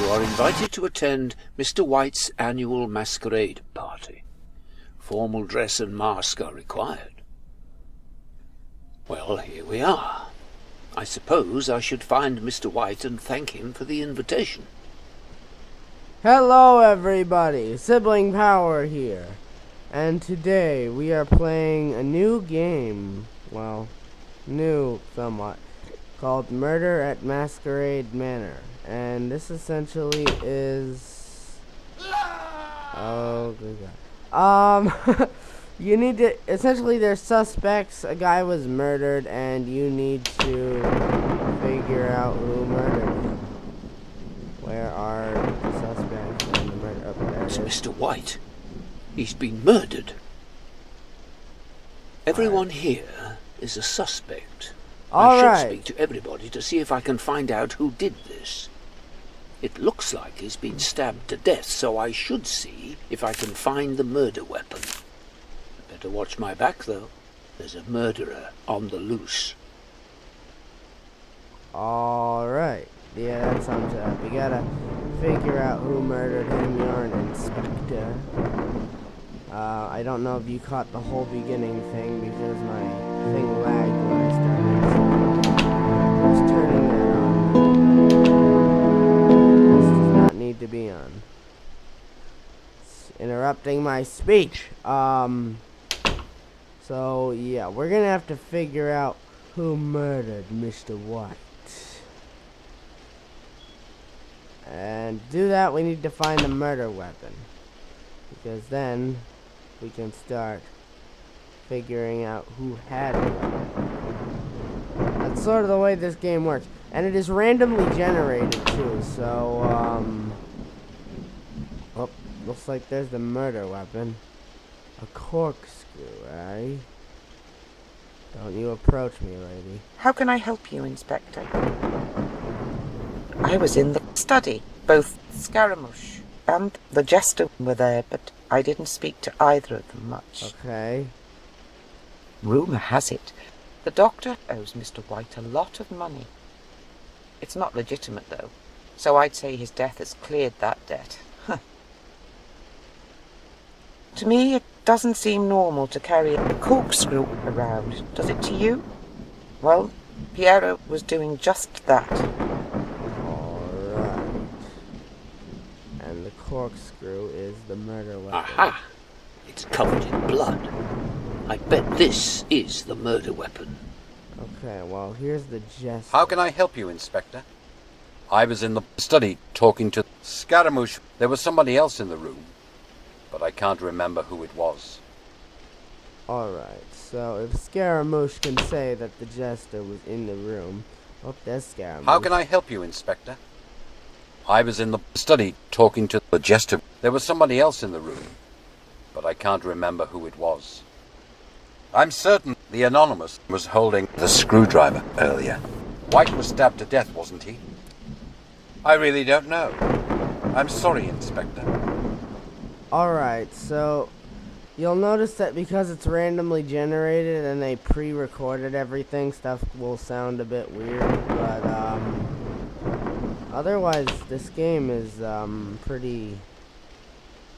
are invited to attend Mr. White's annual Masquerade party. Formal dress and mask are required. Well, here we are. I suppose I should find Mr. White and thank him for the invitation. Hello everybody, Sibling Power here. And today we are playing a new game, well, new somewhat, called Murder at Masquerade Manor. And this essentially is... oh, good God. You need to... essentially, there's suspects. A guy was murdered, and you need to figure out who murdered him. Where are the suspects and the murder? Oh, there it is. It's Mr. White. He's been murdered. Everyone here is a suspect. I should speak to everybody to see if I can find out who did this. It looks like he's been stabbed to death, so I should see if I can find the murder weapon. I better watch my back, though. There's a murderer on the loose. Alright. Yeah, that sums it up. You gotta figure out who murdered him. You're an inspector. I don't know if you caught the whole beginning thing because my thing lagged when I started. So just turning that on. This does not need to be on. It's interrupting my speech. So yeah, we're gonna have to figure out who murdered Mr. White. And to do that, we need to find the murder weapon. Because then we can start figuring out who had it. That's sort of the way this game works. And it is randomly generated too, so oh, looks like there's the murder weapon. A corkscrew, eh? Don't you approach me, lady. How can I help you, Inspector? I was in the study. Both Scaramouche and the Jester were there, but I didn't speak to either of them much. Okay. Rumour has it the doctor owes Mr. White a lot of money. It's not legitimate, though, so I'd say his death has cleared that debt. To me, it doesn't seem normal to carry a corkscrew around, does it to you? Well, Piero was doing just that. Alright. And the corkscrew is the murder weapon. Aha! It's covered in blood. I bet this is the murder weapon. Okay, well, here's the Jester. How can I help you, Inspector? I was in the study talking to Scaramouche. There was somebody else in the room, but I can't remember who it was. Alright, so if Scaramouche can say that the Jester was in the room... oh, there's Scaramouche. How can I help you, Inspector? I was in the study talking to the Jester. There was somebody else in the room, but I can't remember who it was. I'm certain the Anonymous was holding the screwdriver earlier. White was stabbed to death, wasn't he? I really don't know. I'm sorry, Inspector. Alright, so you'll notice that because it's randomly generated and they pre-recorded everything, stuff will sound a bit weird, but otherwise this game is pretty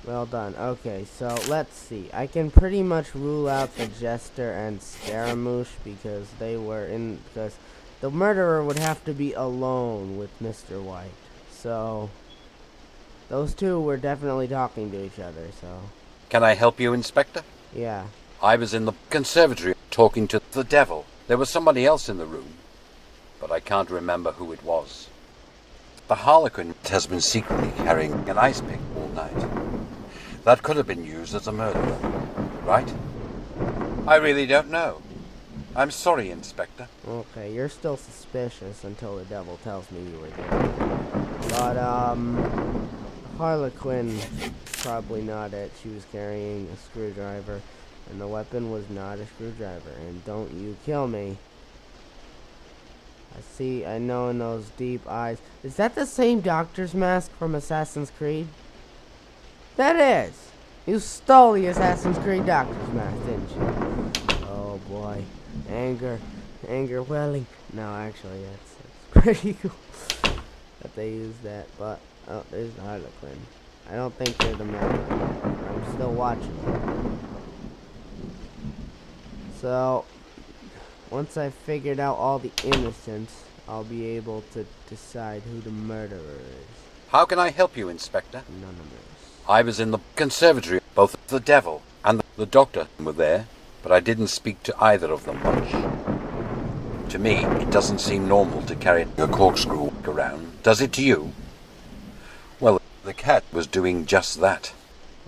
well done. Okay, so let's see. I can pretty much rule out the Jester and Scaramouche because they were in, because the murderer would have to be alone with Mr. White. So those two were definitely talking to each other, so. Can I help you, Inspector? Yeah. I was in the conservatory talking to the devil. There was somebody else in the room, but I can't remember who it was. The Harlequin has been secretly carrying an ice pick all night. That could have been used as a murder weapon, right? I really don't know. I'm sorry, Inspector. Okay, you're still suspicious until the devil tells me you were there. But, Harlequin, probably not it. She was carrying a screwdriver, and the weapon was not a screwdriver. And don't you kill me. I know in those deep eyes. Is that the same doctor's mask from Assassin's Creed? That is! You stole the Assassin's Creed doctor's mask, didn't you? Oh boy. Anger welling. No, actually, it's pretty cool that they use that. But, Oh, there's the Harlequin. I don't think they're the murderer. I'm still watching. So, once I've figured out all the innocents, I'll be able to decide who the murderer is. How can I help you, Inspector? Anonymous. I was in the conservatory. Both the devil and the doctor were there, but I didn't speak to either of them much. To me, it doesn't seem normal to carry a corkscrew around, does it to you? Well, the cat was doing just that.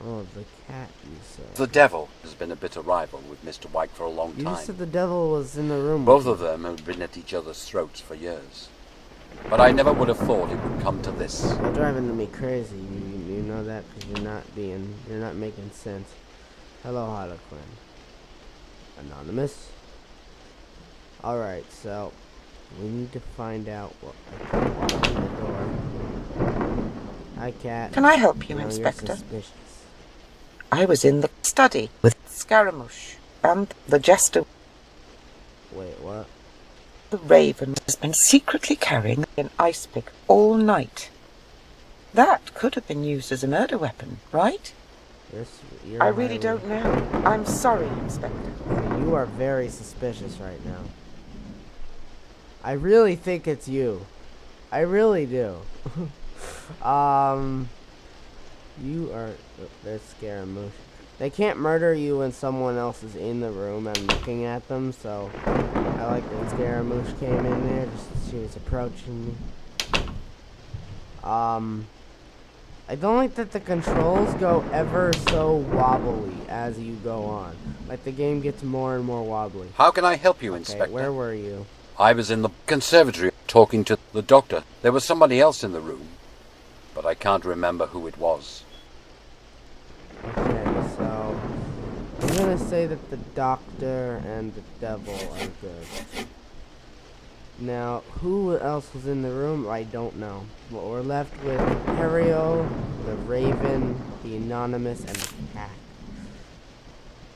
Oh, the cat, you said. The devil has been a bitter rival with Mr. White for a long You time. said the devil was in the room. Both of them have been at each other's throats for years. But I never would have thought it would come to this. You're driving me crazy. You know that because you're not making sense. Hello, Harlequin. Anonymous. Alright, so we need to find out what I can walk in the door. Hi, cat. Can I help you, No, Inspector? You're suspicious. I was in the study with Scaramouche and the jester. Wait, what? The raven has been secretly carrying an ice pick all night. That could have been used as a murder weapon, right? You're I really don't know. I'm sorry, Inspector. You are very suspicious right now. I really think it's you. I really do. You are... They're Scaramouche. They can't murder you when someone else is in the room and looking at them, so... I like that Scaramouche came in there, just she was approaching me. I don't like that the controls go ever so wobbly as you go on. Like the game gets more and more wobbly. How can I help you, Okay, Inspector? where were you? I was in the conservatory talking to the doctor. There was somebody else in the room, but I can't remember who it was. Okay, so I'm gonna say that the doctor and the devil are good. Now, who else was in the room? I don't know. Well, we're left with Perio, the Raven, the Anonymous, and the cat.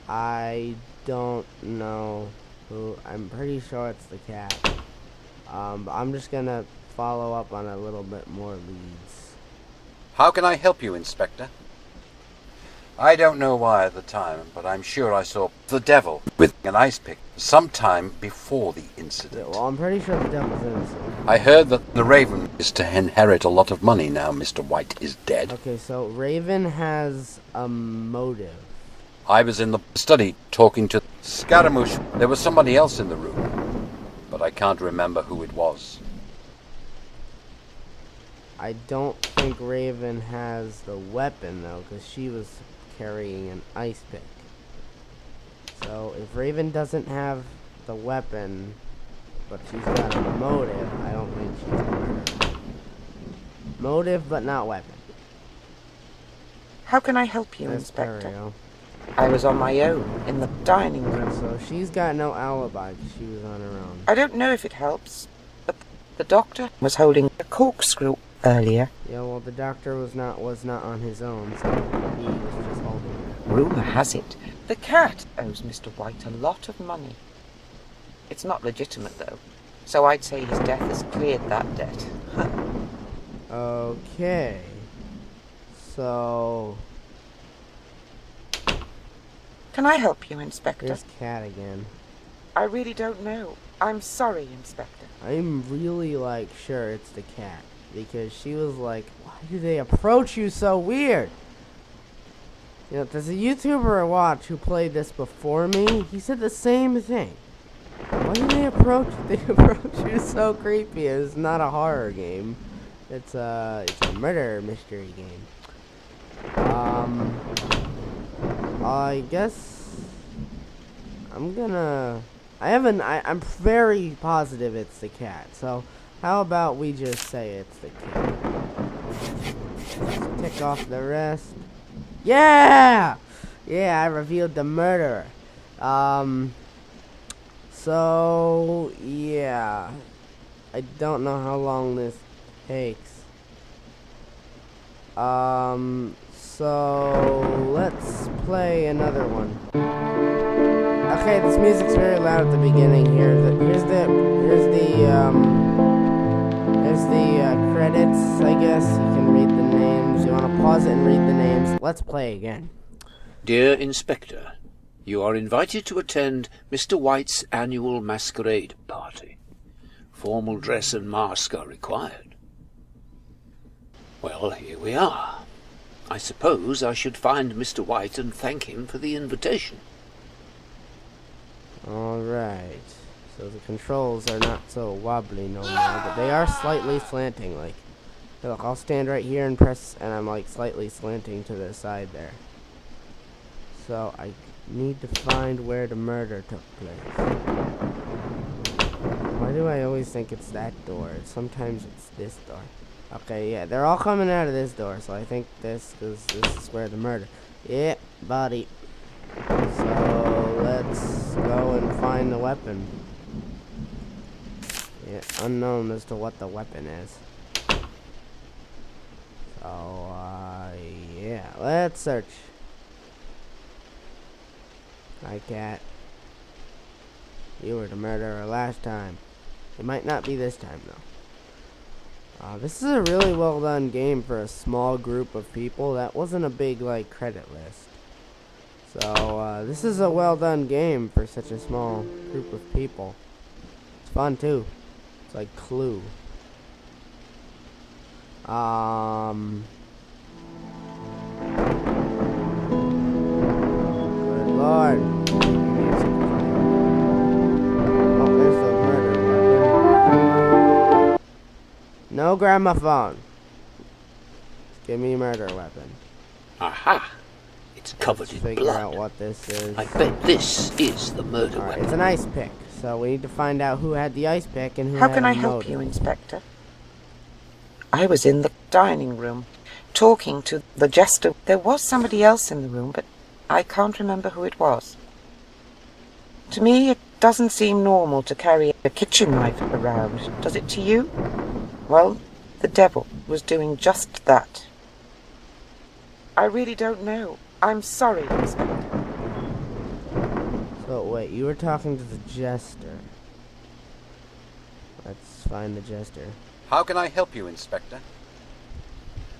I don't know who. I'm pretty sure it's the cat. But I'm just gonna follow up on a little bit more leads. How can I help you, Inspector? I don't know why at the time, but I'm sure I saw the devil with an ice pick sometime before the Yeah, incident. well, I'm pretty sure the devil's innocent. I heard that the Raven is to inherit a lot of money now Mr. White is dead. Okay, so Raven has a motive. I was in the study talking to Scaramouche. There was somebody else in the room, but I can't remember who it was. I don't think Raven has the weapon, though, because she was carrying an ice pick. So, if Raven doesn't have the weapon, but she's got a motive, I don't think she's a murderer. Motive, but not weapon. How can I help you, That's Inspector? Perio. I was on my own in the dining room. So, she's got no alibi, 'cause she was on her own. I don't know if it helps, but the doctor was holding a corkscrew earlier. Yeah, well, the doctor was not on his own, so he was just holding her. Rumor has it the cat owes Mr. White a lot of money. It's not legitimate, though, so I'd say his death has cleared that debt. Okay. So... Can I help you, Inspector? There's Cat again. I really don't know. I'm sorry, Inspector. I'm really, like, sure it's the cat. Because she was like, why do they approach you so weird? You know, there's a YouTuber I watch who played this before me. He said the same thing. Why do they approach you so creepy? It's not a horror game. It's a murder mystery game. I guess I'm very positive it's the cat. So how about we just say it's the cat? Let's tick off the rest. Yeah! Yeah, I revealed the murderer. So yeah. I don't know how long this takes. So let's play another one. Okay, this music's very loud at the beginning here. Here's there's the credits, I guess. You can read the names. You want to pause it and read the names. Let's play again. Dear Inspector, you are invited to attend Mr. White's annual Masquerade party. Formal dress and mask are required. Well, here we are. I suppose I should find Mr. White and thank him for the invitation. Alright. So the controls are not so wobbly no more, but they are slightly slanting. Like, look, I'll stand right here and press, and I'm like slightly slanting to the side there. So I need to find where the murder took place. Why do I always think it's that door? Sometimes it's this door. Okay, yeah, they're all coming out of this door, so I think this is where the murder. Yeah, body. So let's go and find the weapon. Yeah, unknown as to what the weapon is. So, yeah, let's search. Hi, cat. You were the murderer last time. It might not be this time, though. This is a really well done game for a small group of people. That wasn't a big, like, credit list. So, this is a well done game for such a small group of people. It's fun, too. It's like Clue. Good Lord. Oh, there's the murder weapon. No gramophone. Just give me a murder weapon. Aha! It's covered in Figure blood. out what this is. I bet this is the murder Alright, weapon. it's an ice pick. So we need to find out who had the ice pick and who How had can a I help motive. you, Inspector? I was in the dining room, talking to the jester. There was somebody else in the room, but I can't remember who it was. To me, it doesn't seem normal to carry a kitchen knife around, does it to you? Well, the devil was doing just that. I really don't know. I'm sorry, Inspector. So wait, you were talking to the jester. Let's find the jester. How can I help you, Inspector?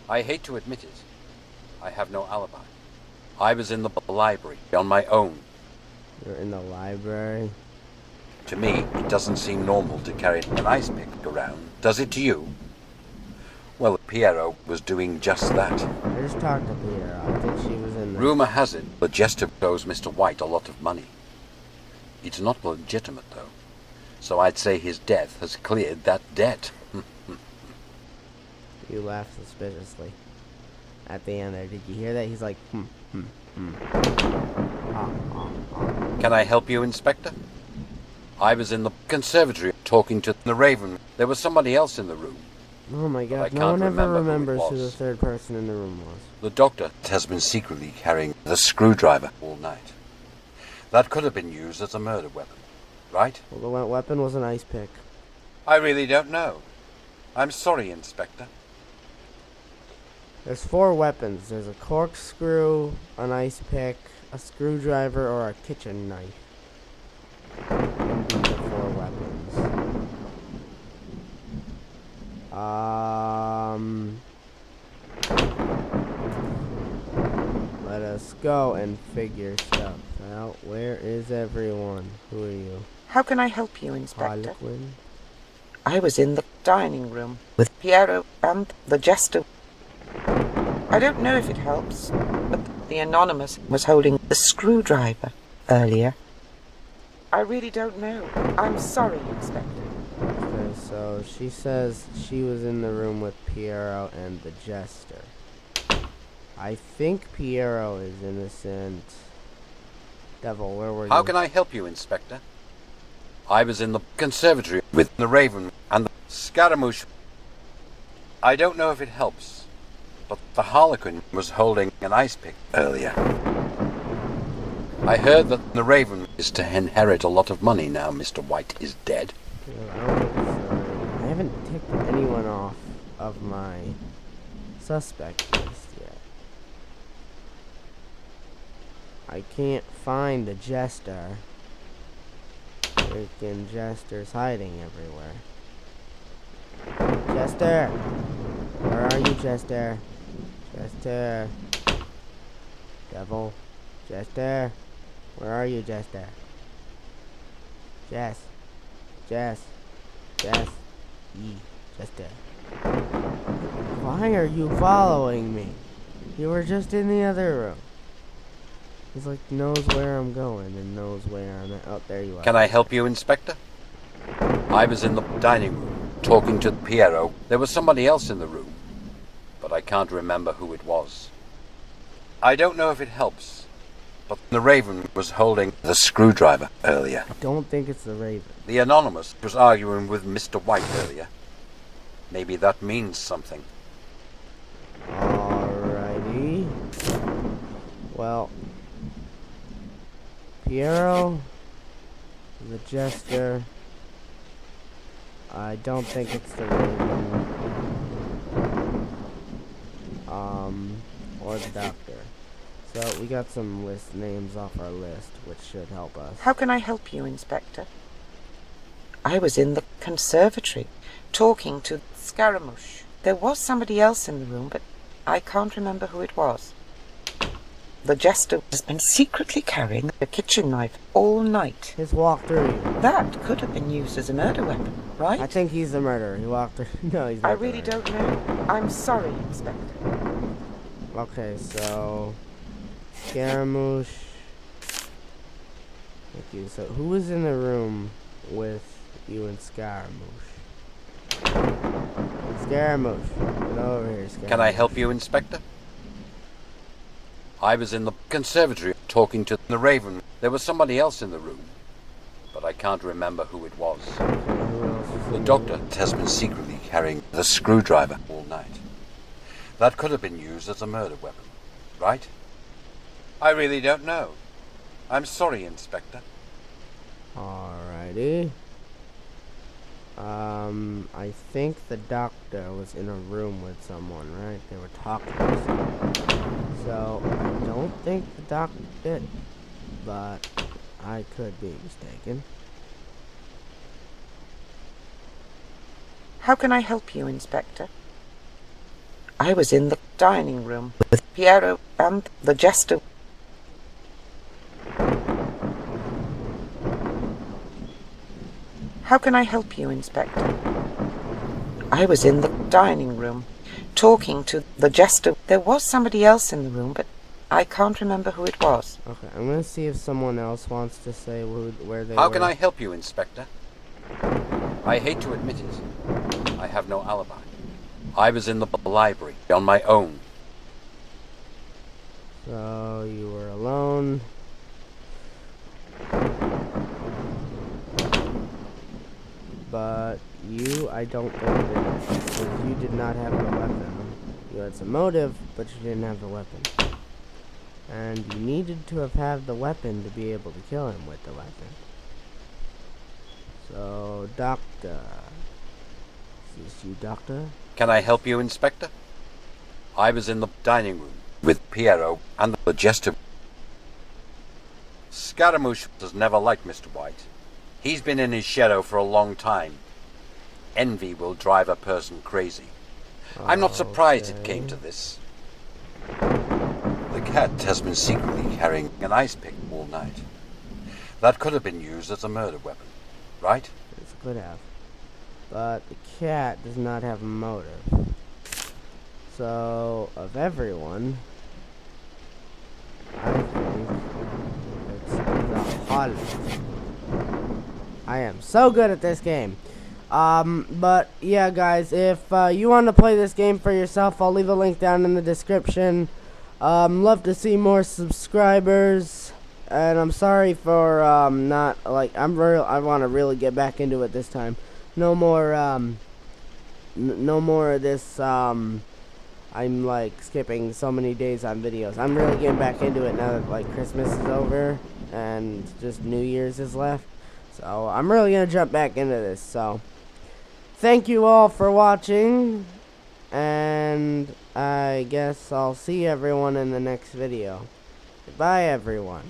I hate to admit it. I have no alibi. I was in the library on my own. You're in the library. To me, it doesn't seem normal to carry an ice pick around, does it to you? Well, Piero was doing just that. I just talked to Peter. I think she was in the... Rumor has it the jester owes Mr. White a lot of money. It's not legitimate, though. So I'd say his death has cleared that debt. You laughed suspiciously. At the end there, did you hear that? He's like, Can I help you, Inspector? I was in the conservatory talking to the Raven. There was somebody else in the room. Oh my I god, no can't one ever remember who it remembers who the was. third person in the room was. The doctor has been secretly carrying the screwdriver all night. That could have been used as a murder weapon, right? Well, the weapon was an ice pick. I really don't know. I'm sorry, Inspector. There's 4 weapons. There's a corkscrew, an ice pick, a screwdriver, or a kitchen knife. And these are 4 weapons. Let us go and figure stuff out. Where is everyone? Who are you? How can I help you, Inspector? Harlequin? I was in the dining room with Piero and the jester. I don't know if it helps, but the Anonymous was holding the screwdriver earlier. I really don't know. I'm sorry, Inspector. Okay, so she says she was in the room with Piero and the jester. I think Piero is innocent. Devil, where were you? How can I help you, Inspector? I was in the conservatory with the Raven and the Scaramouche. I don't know if it helps, but the Harlequin was holding an ice pick earlier. I heard that the Raven is to inherit a lot of money now Mr. White is dead. I haven't ticked anyone off of my suspect list yet. I can't find the jester. Freaking jester's hiding everywhere. Chester! Where are you, Chester? Chester. Devil. Chester. Where are you, Chester? Jess. Jess. Jess. Chester. Why are you following me? You were just in the other room. He's like, knows where I'm going and knows where I'm at. Oh, there you are. Can I help you, Inspector? I was in the dining room, talking to Piero. There was somebody else in the room, but I can't remember who it was. I don't know if it helps, but the Raven was holding the screwdriver earlier. I don't think it's the Raven. The Anonymous was arguing with Mr. White earlier. Maybe that means something. Alrighty. Well, Piero, the Jester. I don't think it's the Raven. Or the Doctor. So we got some names off our list, which should help us. How can I help you, Inspector? I was in the conservatory, talking to Scaramouche. There was somebody else in the room, but I can't remember who it was. The Jester has been secretly carrying a kitchen knife all night. Just walked through you. That could have been used as a murder weapon, right? I think he's the murderer. He walked through. No, he's not. I really don't know. I'm sorry, Inspector. Okay, so Scaramouche. Thank you. So who was in the room with you and Scaramouche? Scaramouche, get over here, Scaramouche. Can I help you, Inspector? I was in the conservatory talking to the Raven. There was somebody else in the room, but I can't remember who it was. The Doctor has been secretly carrying the screwdriver all night. That could have been used as a murder weapon, right? I really don't know. I'm sorry, Inspector. Alrighty. I think the Doctor was in a room with someone, right? They were talking to someone. So, I don't think the Doctor did, but I could be mistaken. How can I help you, Inspector? I was in the dining room with Piero and the Jester. How can I help you, Inspector? I was in the dining room, talking to the Jester. There was somebody else in the room, but I can't remember who it was. Okay, I'm gonna see if someone else wants to say where they were. How can I help you, Inspector? I hate to admit it. I have no alibi. I was in the library on my own. So, you were alone. But you, I don't think did, because you did not have the weapon. You had some motive, but you didn't have the weapon. And you needed to have had the weapon to be able to kill him with the weapon. So, Doctor. Is this you, Doctor? Can I help you, Inspector? I was in the dining room with Piero and the Jester. Scaramouche has never liked Mr. White. He's been in his shadow for a long time. Envy will drive a person crazy. I'm not surprised it came to this. The cat has been secretly carrying an ice pick all night. That could have been used as a murder weapon, right? It could have. But the cat does not have a motive. So, of everyone, I think it's the Hollow. I am so good at this game. But yeah, guys, if you want to play this game for yourself, I'll leave a link down in the description. Love to see more subscribers, and I'm sorry for not like I want to really get back into it this time. No more no more of this I'm like skipping so many days on videos. I'm really getting back into it now that like Christmas is over and just New Year's is left. So I'm really gonna jump back into this. So thank you all for watching, and I guess I'll see everyone in the next video. Goodbye, everyone.